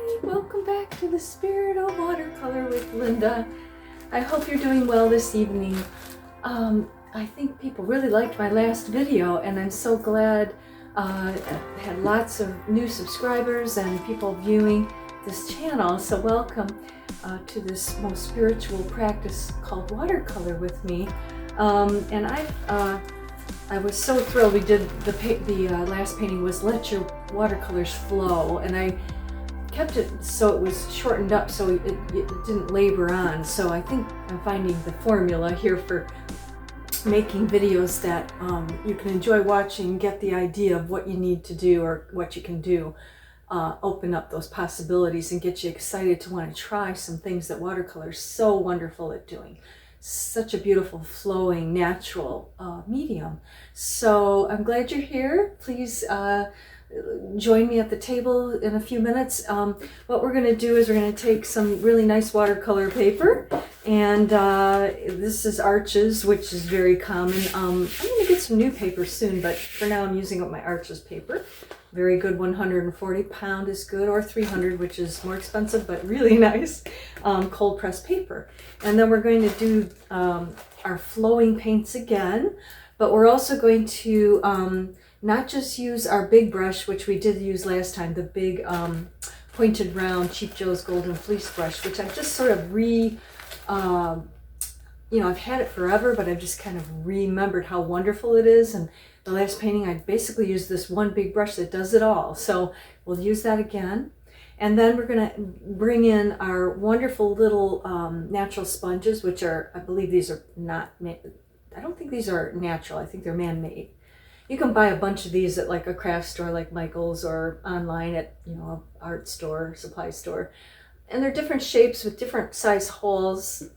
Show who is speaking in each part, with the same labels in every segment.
Speaker 1: Hi, welcome back to the Spirit of Watercolor with Linda. I hope you're doing well this evening. I think people really liked my last video, and I'm so glad I had lots of new subscribers and people viewing this channel. So welcome to this most spiritual practice called watercolor with me. And I was so thrilled. We did the last painting was Let Your Watercolors Flow, and I kept it so it was shortened up so it didn't labor on. So I think I'm finding the formula here for making videos that you can enjoy watching, get the idea of what you need to do or what you can do, open up those possibilities and get you excited to want to try some things that watercolor is so wonderful at doing. Such a beautiful, flowing, natural medium. So I'm glad you're here. Please join me at the table in a few minutes. What we're going to do is we're going to take some really nice watercolor paper, and this is Arches, which is very common. I'm going to get some new paper soon, but for now I'm using up my Arches paper. Very good, 140 pound is good, or 300, which is more expensive, but really nice cold press paper. And then we're going to do our flowing paints again, but we're also going to not just use our big brush, which we did use last time, the big pointed round Cheap Joe's Golden Fleece brush, which I've just sort of I've had it forever, but I've just kind of remembered how wonderful it is. And the last painting, I basically used this one big brush that does it all. So we'll use that again. And then we're going to bring in our wonderful little natural sponges, which are, I believe these are not, I don't think these are natural. I think they're man-made. You can buy a bunch of these at like a craft store like Michael's, or online at, an art store, supply store. And they're different shapes with different size holes.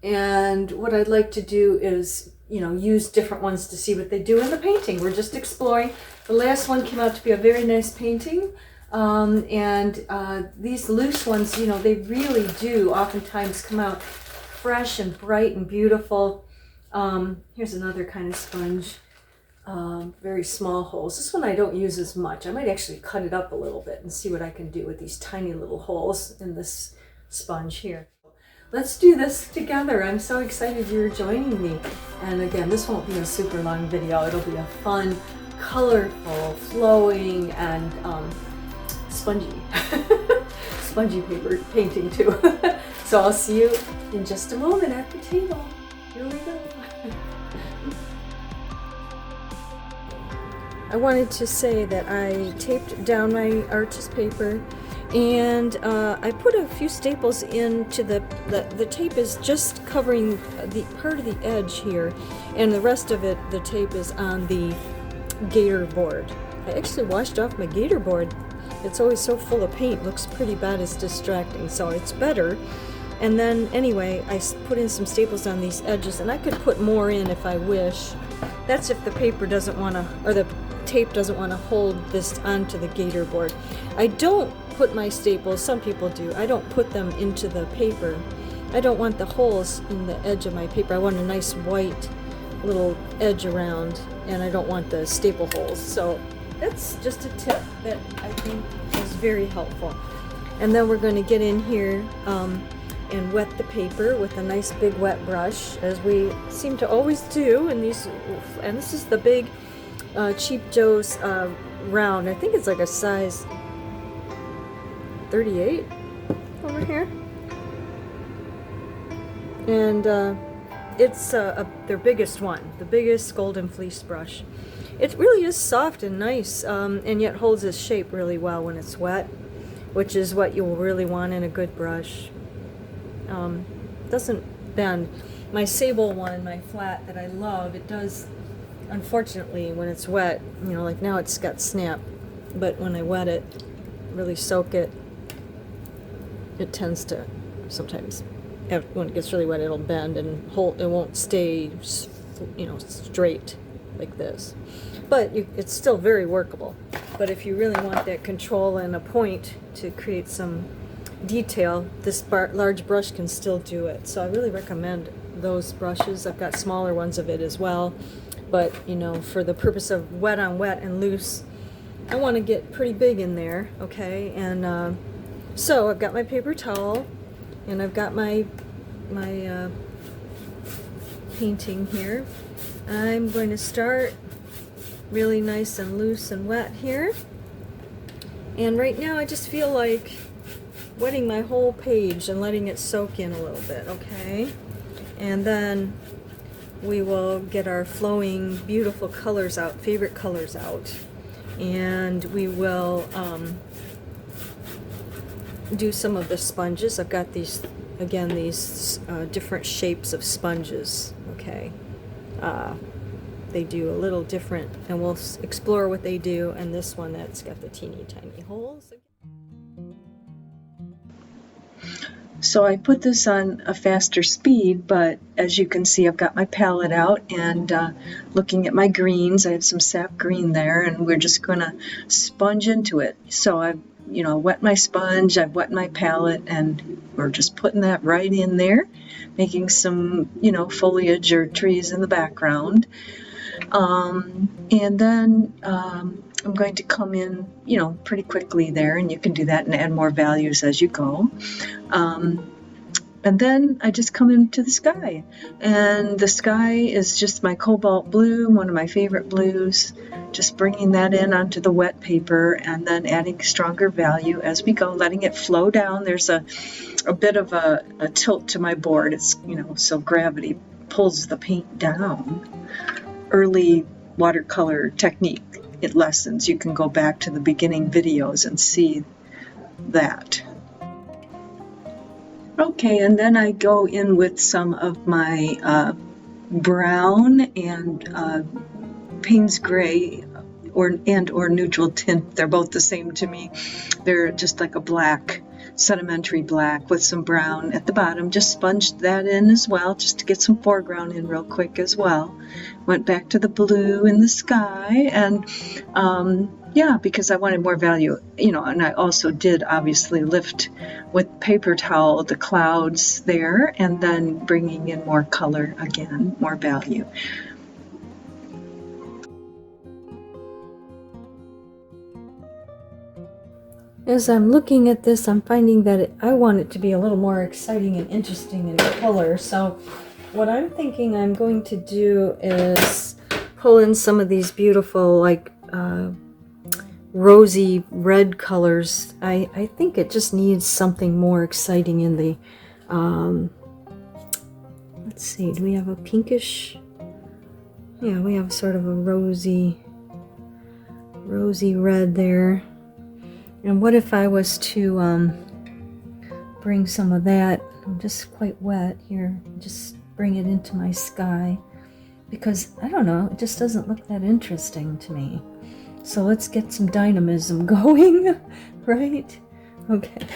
Speaker 1: And what I'd like to do is, use different ones to see what they do in the painting. We're just exploring. The last one came out to be a very nice painting. These loose ones, they really do oftentimes come out fresh and bright and beautiful. Here's another kind of sponge. Very small holes. This one I don't use as much. I might actually cut it up a little bit and see what I can do with these tiny little holes in this sponge here. Let's do this together. I'm so excited you're joining me. And again, this won't be a super long video. It'll be a fun, colorful, flowing, and spongy paper painting too. So I'll see you in just a moment at the table. Here we go. I wanted to say that I taped down my Arches paper, and I put a few staples into the tape is just covering the part of the edge here, and the rest of it, the tape is on the gator board. I actually washed off my gator board. It's always so full of paint, looks pretty bad, it's distracting, so it's better. And then anyway, I put in some staples on these edges, and I could put more in if I wish. That's if the paper doesn't want to, or the tape doesn't want to hold this onto the gator board. I don't put my staples, some people do, I don't put them into the paper. I don't want the holes in the edge of my paper. I want a nice white little edge around, and I don't want the staple holes. So that's just a tip that I think is very helpful. And then we're going to get in here and wet the paper with a nice big wet brush, as we seem to always do in these. And this is the big Cheap Joe's round. I think it's like a size 38 over here. And it's their biggest one, the biggest Golden Fleece brush. It really is soft and nice, and yet holds its shape really well when it's wet, which is what you'll really want in a good brush. Doesn't bend. My sable one, my flat that I love, it does, unfortunately, when it's wet, like now it's got snap, but when I wet it, really soak it, it tends to sometimes, when it gets really wet, it'll bend and it won't stay, straight like this. But it's still very workable. But if you really want that control and a point to create some detail, this large brush can still do it. So I really recommend those brushes. I've got smaller ones of it as well. But, for the purpose of wet on wet and loose, I want to get pretty big in there, okay? And so I've got my paper towel, and I've got my painting here. I'm going to start really nice and loose and wet here. And right now I just feel like wetting my whole page and letting it soak in a little bit, okay? And then we will get our flowing, beautiful colors out, favorite colors out. And we will do some of the sponges. I've got these, again, these different shapes of sponges, okay? They do a little different, and we'll explore what they do. And this one that's got the teeny tiny holes. So I put this on a faster speed, but as you can see, I've got my palette out and looking at my greens. I have some sap green there, and we're just going to sponge into it. So I've, wet my sponge, I've wet my palette, and we're just putting that right in there, making some, foliage or trees in the background. And then I'm going to come in, pretty quickly there, and you can do that and add more values as you go. And then I just come into the sky, and the sky is just my cobalt blue, one of my favorite blues, just bringing that in onto the wet paper and then adding stronger value as we go, letting it flow down. There's a bit of a tilt to my board. It's, so gravity pulls the paint down. Early watercolor technique lessons, you can go back to the beginning videos and see that. Okay, and then I go in with some of my brown and Payne's gray or neutral tint. They're both the same to me. They're just like a black, sedimentary black with some brown at the bottom. Just sponged that in as well, just to get some foreground in real quick as well. Went back to the blue in the sky, and yeah, because I wanted more value, and I also did obviously lift with paper towel the clouds there, and then bringing in more color again, more value. As I'm looking at this, I'm finding that I want it to be a little more exciting and interesting in color. So what I'm thinking I'm going to do is pull in some of these beautiful, like, rosy red colors. I think it just needs something more exciting in the, let's see, do we have a pinkish? Yeah, we have sort of a rosy red there. And what if I was to bring some of that, I'm just quite wet here, just bring it into my sky, because I don't know, it just doesn't look that interesting to me. So let's get some dynamism going, right? Okay.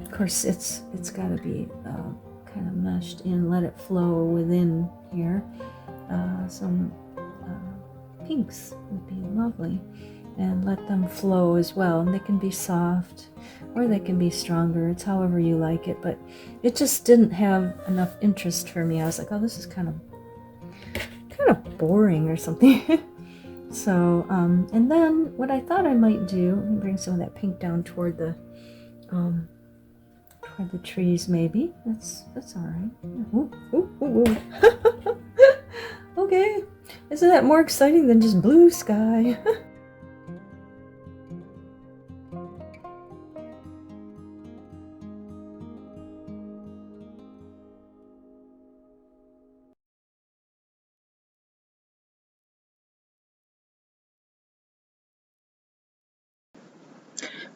Speaker 1: Of course, it's got to be kind of meshed in. Let it flow within here. Some pinks would be lovely, and let them flow as well. And they can be soft, or they can be stronger. It's however you like it. But it just didn't have enough interest for me. I was like, oh, this is kind of boring or something. So, and then what I thought I might do, let me bring some of that pink down toward the trees, maybe. That's all right. Ooh, ooh, ooh, ooh. Okay, isn't that more exciting than just blue sky?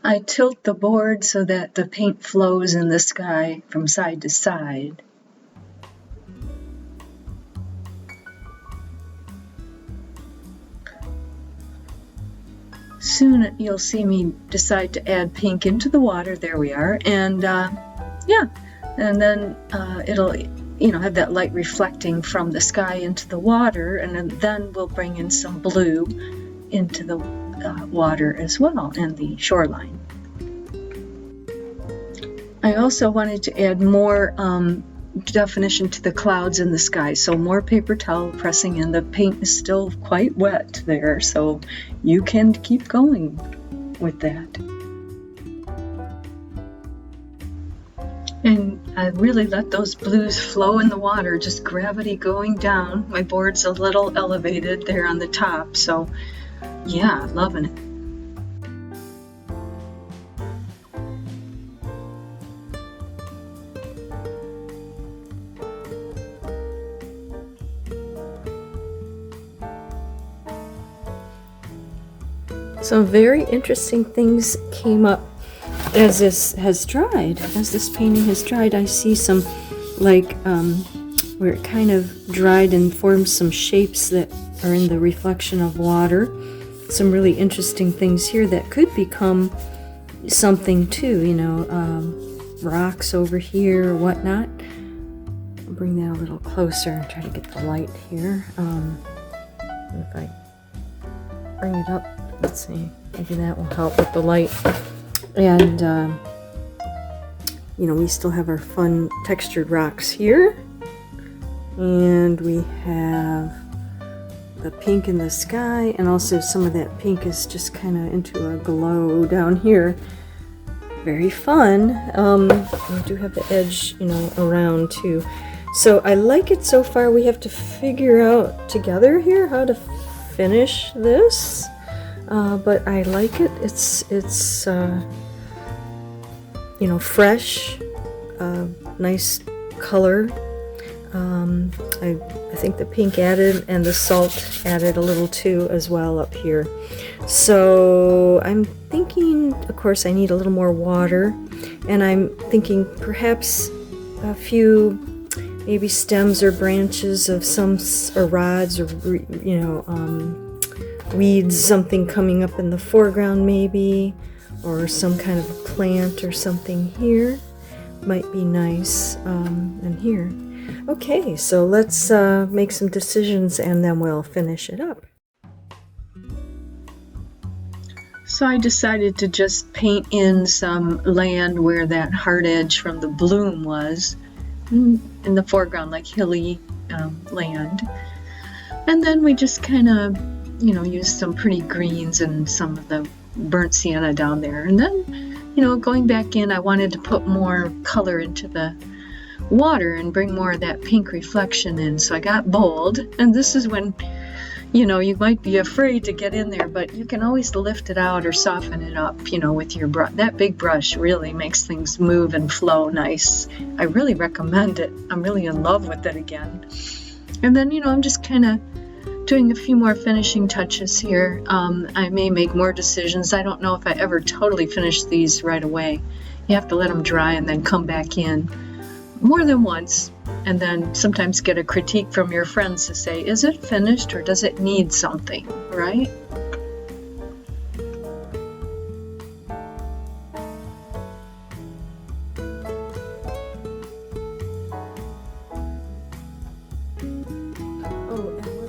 Speaker 1: I tilt the board so that the paint flows in the sky from side to side. Soon you'll see me decide to add pink into the water. There we are. And yeah, and then it'll have that light reflecting from the sky into the water, and then we'll bring in some blue into the water as well, and the shoreline. I also wanted to add more
Speaker 2: definition to the clouds in the sky. So more paper towel pressing in. The paint is still quite wet there, so you can keep going with that. And I really let those blues flow in the water, just gravity going down. My board's a little elevated there on the top, so yeah, loving it.
Speaker 1: Some very interesting things came up as this has dried. As this painting has dried, I see some like where it kind of dried and formed some shapes that are in the reflection of water. Some really interesting things here that could become something too, you know, rocks over here or whatnot. I'll bring that a little closer and try to get the light here. If I bring it up, let's see, maybe that will help with the light. And you know, we still have our fun textured rocks here, and we have the pink in the sky, and also some of that pink is just kind of into a glow down here. Very fun. We do have the edge, you know, around too. So I like it so far. We have to figure out together here how to finish this. But I like it. It's you know, fresh, nice color. I think the pink added and the salt added a little too as well up here. So I'm thinking, of course, I need a little more water, and I'm thinking perhaps a few maybe stems or branches of some, or rods, or you know, weeds, something coming up in the foreground maybe, or some kind of a plant or something here might be nice, and here. Okay, so let's make some decisions and then we'll finish it up.
Speaker 2: So I decided to just paint in some land where that hard edge from the bloom was, in the foreground, like hilly land. And then we just kind of, you know, used some pretty greens and some of the burnt sienna down there. And then, you know, going back in, I wanted to put more color into the water and bring more of that pink reflection in. So I got bold, and this is when, you know, you might be afraid to get in there, but you can always lift it out or soften it up, you know, with your brush. That big brush really makes things move and flow nice. I really recommend it. I'm really in love with it again. And then, you know, I'm just kind of doing a few more finishing touches here. I may make more decisions. I don't know if I ever totally finish these right away. You have to let them dry and then come back in more than once, and then sometimes get a critique from your friends to say, is it finished or does it need something, right?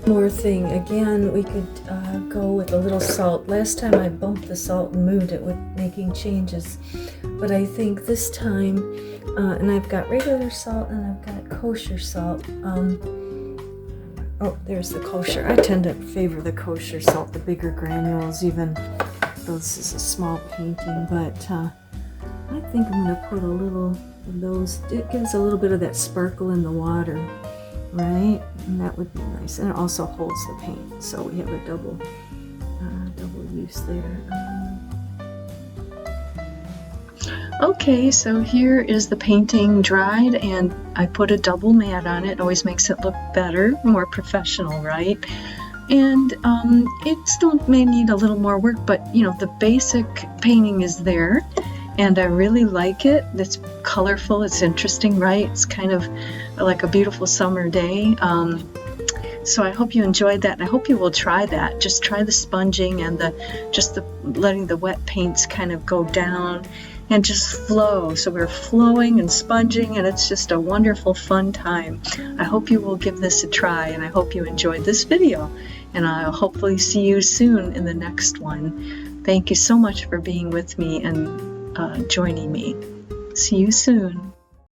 Speaker 1: More thing, again, we could go with a little salt. Last time I bumped the salt and moved it with making changes, but I think this time, and I've got regular salt and I've got kosher salt. Oh, there's the kosher. I tend to favor the kosher salt, the bigger granules, even though this is a small painting, but I think I'm going to put a little of those. It gives a little bit of that sparkle in the water, right? And that would be nice. And it also holds the paint, so we have a double use there.
Speaker 2: Okay, so here is the painting dried, and I put a double mat on it. Always makes it look better, more professional, right? And it still may need a little more work, but you know, the basic painting is there, and I really like it. It's colorful, it's interesting, right? It's kind of like a beautiful summer day. So I hope you enjoyed that, and I hope you will try that. Just try the sponging and letting the wet paints kind of go down and just flow. So we're flowing and sponging, and it's just a wonderful, fun time. I hope you will give this a try, and I hope you enjoyed this video, and I'll hopefully see you soon in the next one. Thank you so much for being with me and joining me. See you soon.